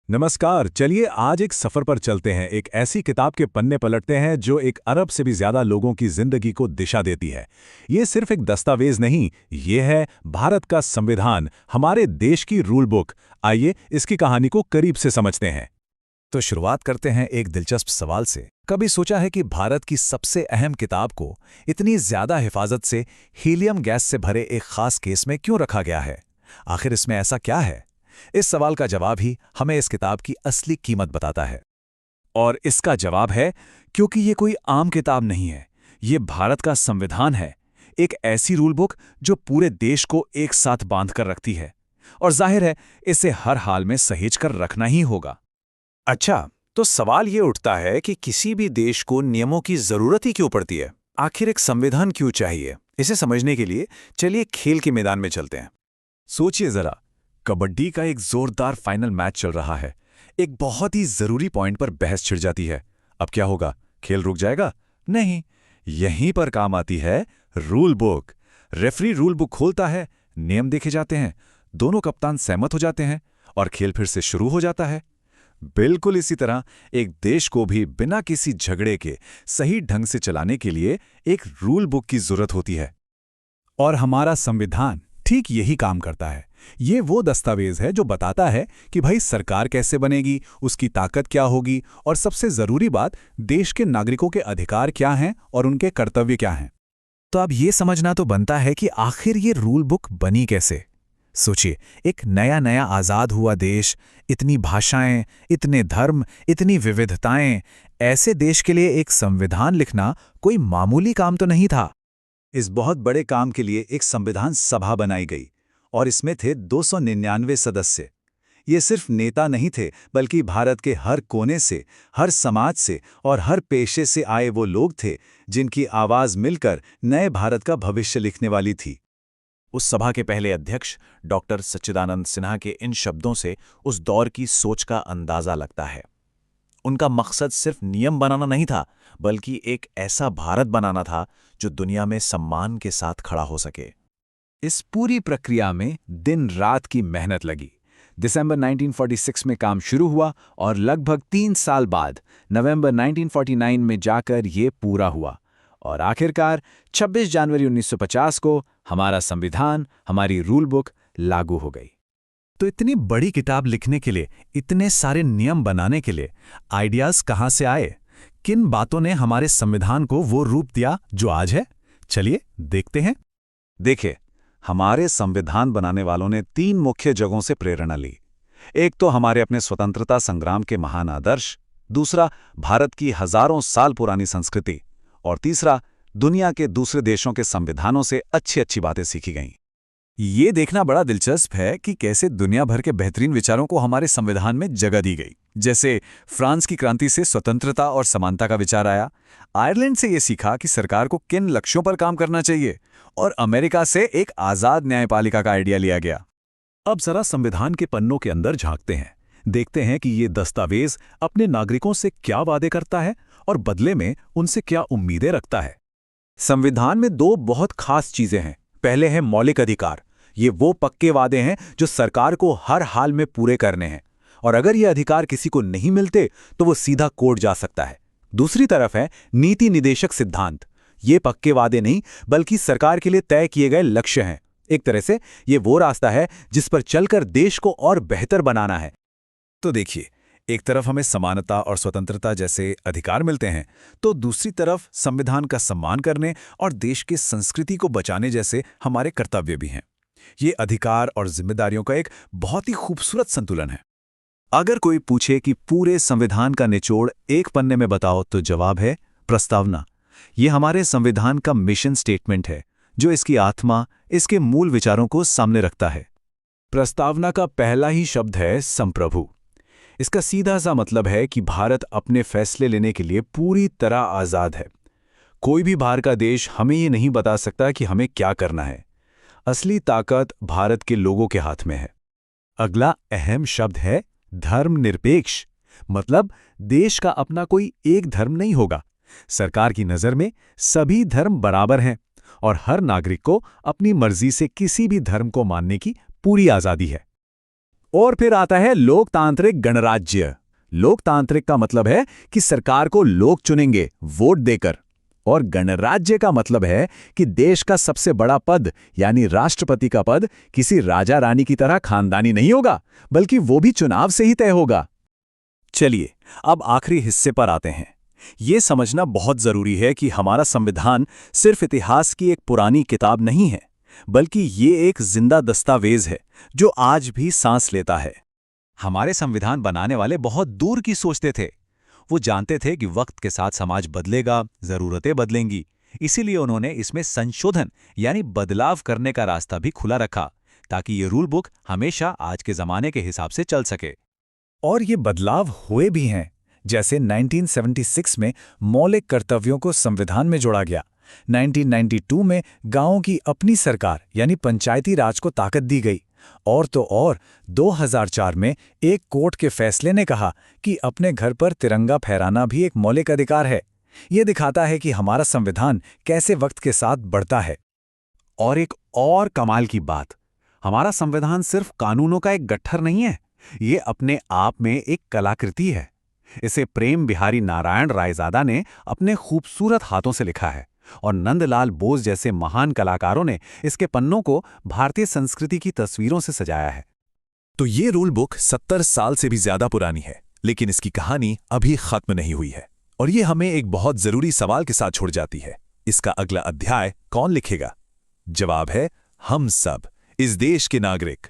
नमस्कार। चलिए आज एक सफर पर चलते हैं। एक ऐसी किताब के पन्ने पलटते हैं जो एक अरब से भी ज्यादा लोगों की जिंदगी को दिशा देती है। ये सिर्फ एक दस्तावेज नहीं, ये है भारत का संविधान, हमारे देश की रूल बुक। आइए इसकी कहानी को करीब से समझते हैं। तो शुरुआत करते हैं एक दिलचस्प सवाल से। कभी सोचा है कि भारत की सबसे अहम किताब को इतनी ज्यादा हिफाजत से हीलियम गैस से भरे एक खास केस में क्यों रखा गया है? आखिर इसमें ऐसा क्या है? इस सवाल का जवाब ही हमें इस किताब की असली कीमत बताता है। और इसका जवाब है क्योंकि ये कोई आम किताब नहीं है, ये भारत का संविधान है। एक ऐसी रूल बुक जो पूरे देश को एक साथ बांध कर रखती है, और जाहिर है इसे हर हाल में सहेज कर रखना ही होगा। अच्छा, तो सवाल ये उठता है कि किसी भी देश को नियमों की जरूरत ही क्यों पड़ती है? आखिर एक संविधान क्यों चाहिए? इसे समझने के लिए चलिए खेल के मैदान में चलते हैं। सोचिए जरा, कबड्डी का एक जोरदार फाइनल मैच चल रहा है। एक बहुत ही जरूरी पॉइंट पर बहस छिड़ जाती है। अब क्या होगा? खेल रुक जाएगा? नहीं, यहीं पर काम आती है rule book. Referee rule book खोलता है, नियम देखे जाते हैं, दोनों कप्तान सहमत हो जाते हैं और खेल फिर से शुरू हो जाता है। बिल्कुल इसी तरह एक देश को भी बिना किसी झगड़े के सही ढंग से चलाने के लिए एक रूल बुक की जरूरत होती है। और हमारा संविधान ठीक यही काम करता है। ये वो दस्तावेज है जो बताता है कि भाई सरकार कैसे बनेगी, उसकी ताकत क्या होगी, और सबसे जरूरी बात, देश के नागरिकों के अधिकार क्या हैं और उनके कर्तव्य क्या हैं। तो अब ये समझना तो बनता है कि आखिर ये रूल बुक बनी कैसे। सोचिए, एक नया नया आज़ाद हुआ देश, इतनी भाषाएं, इतने धर्म, इतनी विविधताएं, ऐसे देश के लिए एक संविधान लिखना कोई मामूली काम तो नहीं था। इस बहुत बड़े काम के लिए एक संविधान सभा बनाई गई और इसमें थे 299 सदस्य। ये सिर्फ नेता नहीं थे, बल्कि भारत के हर कोने से, हर समाज से और हर पेशे से आए वो लोग थे जिनकी आवाज़ मिलकर नए भारत का भविष्य लिखने वाली थी। उस सभा के पहले अध्यक्ष डॉक्टर सच्चिदानंद सिन्हा के इन शब्दों से उस दौर की सोच का अंदाजा लगता है। उनका मकसद सिर्फ नियम बनाना नहीं था, बल्कि एक ऐसा भारत बनाना था जो दुनिया में सम्मान के साथ खड़ा हो सके। इस पूरी प्रक्रिया में दिन रात की मेहनत लगी। दिसंबर 1946 में काम शुरू हुआ और लगभग 3 साल बाद नवंबर 1949 में जाकर ये पूरा हुआ। और आखिरकार 26 जनवरी 1950 को हमारा संविधान, हमारी रूल बुक लागू हो गई। तो इतनी बड़ी किताब लिखने के लिए, इतने सारे नियम बनाने के लिए आइडियाज कहाँ से आए? किन बातों ने हमारे संविधान को वो रूप दिया जो आज है? चलिए देखते हैं। देखिए, हमारे संविधान बनाने वालों ने 3 मुख्य जगहों से प्रेरणा ली। एक तो हमारे अपने स्वतंत्रता संग्राम के महान आदर्श, दूसरा भारत की हजारों साल पुरानी संस्कृति, और तीसरा दुनिया के दूसरे देशों के संविधानों से अच्छी अच्छी बातें सीखी गईं। ये देखना बड़ा दिलचस्प है कि कैसे दुनिया भर के बेहतरीन विचारों को हमारे संविधान में जगह दी गई। जैसे फ्रांस की क्रांति से स्वतंत्रता और समानता का विचार आया, आयरलैंड से ये सीखा कि सरकार को किन लक्ष्यों पर काम करना चाहिए, और अमेरिका से एक आज़ाद न्यायपालिका का आइडिया लिया गया। अब जरा संविधान के पन्नों के अंदर झांकते हैं, देखते हैं कि ये दस्तावेज अपने नागरिकों से क्या वादे करता है और बदले में उनसे क्या उम्मीदें रखता है। संविधान में 2 बहुत खास चीजें हैं। पहले है मौलिक अधिकार। ये वो पक्के वादे हैं जो सरकार को हर हाल में पूरे करने हैं, और अगर ये अधिकार किसी को नहीं मिलते तो वो सीधा कोर्ट जा सकता है। दूसरी तरफ है नीति निदेशक सिद्धांत। ये पक्के वादे नहीं, बल्कि सरकार के लिए तय किए गए लक्ष्य हैं। एक तरह से ये वो रास्ता है जिस पर चलकर देश को और बेहतर बनाना है। तो देखिए, एक तरफ हमें समानता और स्वतंत्रता जैसे अधिकार मिलते हैं, तो दूसरी तरफ संविधान का सम्मान करने और देश की संस्कृति को बचाने जैसे हमारे कर्तव्य भी हैं। ये अधिकार और जिम्मेदारियों का एक बहुत ही खूबसूरत संतुलन है। अगर कोई पूछे कि पूरे संविधान का निचोड़ एक पन्ने में बताओ, तो जवाब है प्रस्तावना। ये हमारे संविधान का मिशन स्टेटमेंट है, जो इसकी आत्मा, इसके मूल विचारों को सामने रखता है। प्रस्तावना का पहला ही शब्द है संप्रभु। इसका सीधा सा मतलब है कि भारत अपने फैसले लेने के लिए पूरी तरह आज़ाद है। कोई भी बाहर का देश हमें ये नहीं बता सकता कि हमें क्या करना है। असली ताकत भारत के लोगों के हाथ में है। अगला अहम शब्द है धर्मनिरपेक्ष। मतलब देश का अपना कोई एक धर्म नहीं होगा। सरकार की नज़र में सभी धर्म बराबर हैं और हर नागरिक को अपनी मर्जी से किसी भी धर्म को मानने की पूरी आज़ादी है। और फिर आता है लोकतांत्रिक गणराज्य। लोकतांत्रिक का मतलब है कि सरकार को लोग चुनेंगे वोट देकर, और गणराज्य का मतलब है कि देश का सबसे बड़ा पद यानी राष्ट्रपति का पद किसी राजा रानी की तरह खानदानी नहीं होगा, बल्कि वो भी चुनाव से ही तय होगा। चलिए, अब आखिरी हिस्से पर आते हैं। ये समझना बहुत जरूरी है कि हमारा संविधान सिर्फ इतिहास की एक पुरानी किताब नहीं है, बल्कि ये एक जिंदा दस्तावेज है जो आज भी सांस लेता है। हमारे संविधान बनाने वाले बहुत दूर की सोचते थे। वो जानते थे कि वक्त के साथ समाज बदलेगा, जरूरतें बदलेंगी। इसीलिए उन्होंने इसमें संशोधन यानी बदलाव करने का रास्ता भी खुला रखा, ताकि ये रूल बुक हमेशा आज के जमाने के हिसाब से चल सके। और ये बदलाव हुए भी हैं, जैसे 1976 में मौलिक कर्तव्यों को संविधान में जोड़ा गया। 1992 में गांवों की अपनी सरकार यानी पंचायती राज को ताकत दी गई। और तो और 2004 में एक कोर्ट के फैसले ने कहा कि अपने घर पर तिरंगा फहराना भी एक मौलिक अधिकार है। ये दिखाता है कि हमारा संविधान कैसे वक्त के साथ बढ़ता है। और एक और कमाल की बात, हमारा संविधान सिर्फ कानूनों का एक गट्ठर नहीं है, ये अपने आप में एक कलाकृति है। इसे प्रेम बिहारी नारायण रायजादा ने अपने खूबसूरत हाथों से लिखा है, और नंदलाल बोस जैसे महान कलाकारों ने इसके पन्नों को भारतीय संस्कृति की तस्वीरों से सजाया है। तो ये रूल बुक 70 साल से भी ज्यादा पुरानी है, लेकिन इसकी कहानी अभी खत्म नहीं हुई है। और ये हमें एक बहुत जरूरी सवाल के साथ छोड़ जाती है, इसका अगला अध्याय कौन लिखेगा? जवाब है हम सब, इस देश के नागरिक।